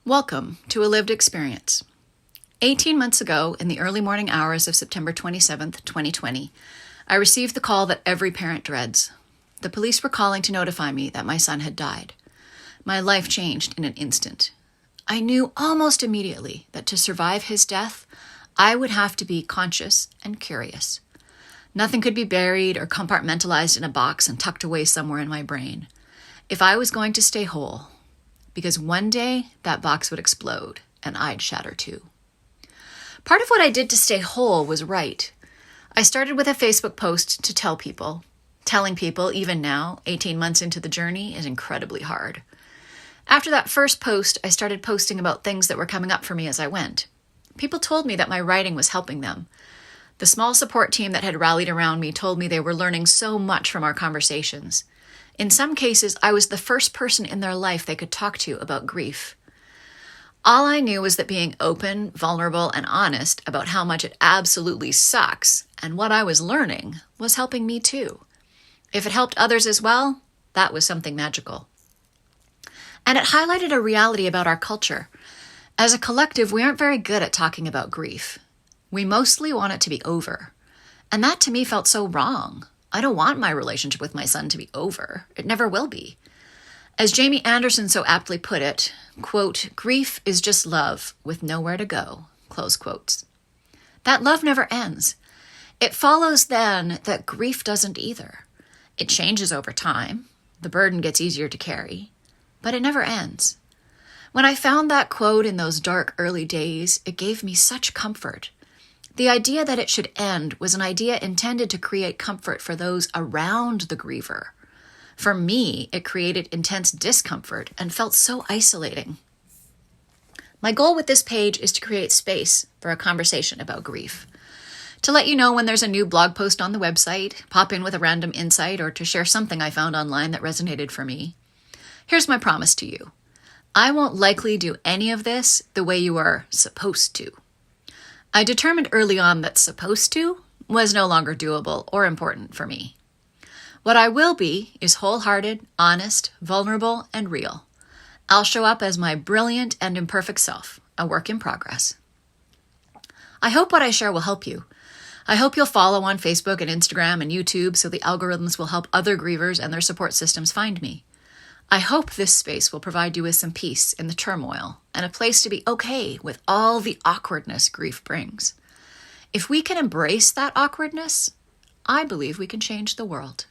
Welcome to a lived experience. 18 months ago, in the early morning hours of September 27th, 2020, I received the call that every parent dreads. The police were calling to notify me that my son had died. My life changed in an instant. I knew almost immediately that to survive his death, I would have to be conscious and curious. Nothing could be buried or compartmentalized in a box and tucked away somewhere in my brain. If I was going to stay whole, because one day that box would explode and I'd shatter too. Part of what I did to stay whole was right. I started with a Facebook post to tell people. Telling people, even now, 18 months into the journey, is incredibly hard. After that first post, I started posting about things that were coming up for me as I went. People told me that my writing was helping them. The small support team that had rallied around me told me they were learning so much from our conversations. In some cases, I was the first person in their life they could talk to about grief. All I knew was that being open, vulnerable, and honest about how much it absolutely sucks and what I was learning was helping me too. If it helped others as well, that was something magical. And it highlighted a reality about our culture. As a collective, we aren't very good at talking about grief. We mostly want it to be over. And that to me felt so wrong. I don't want my relationship with my son to be over. It never will be. As Jamie Anderson so aptly put it, quote, "Grief is just love with nowhere to go," close quotes. That love never ends. It follows then that grief doesn't either. It changes over time. The burden gets easier to carry, but it never ends. When I found that quote in those dark early days, it gave me such comfort. The idea that it should end was an idea intended to create comfort for those around the griever. For me, it created intense discomfort and felt so isolating. My goal with this page is to create space for a conversation about grief. To let you know when there's a new blog post on the website, pop in with a random insight, or to share something I found online that resonated for me. Here's my promise to you. I won't likely do any of this the way you are supposed to. I determined early on that supposed to was no longer doable or important for me. What I will be is wholehearted, honest, vulnerable, and real. I'll show up as my brilliant and imperfect self, a work in progress. I hope what I share will help you. I hope you'll follow on Facebook and Instagram and YouTube so the algorithms will help other grievers and their support systems find me. I hope this space will provide you with some peace in the turmoil and a place to be okay with all the awkwardness grief brings. If we can embrace that awkwardness, I believe we can change the world.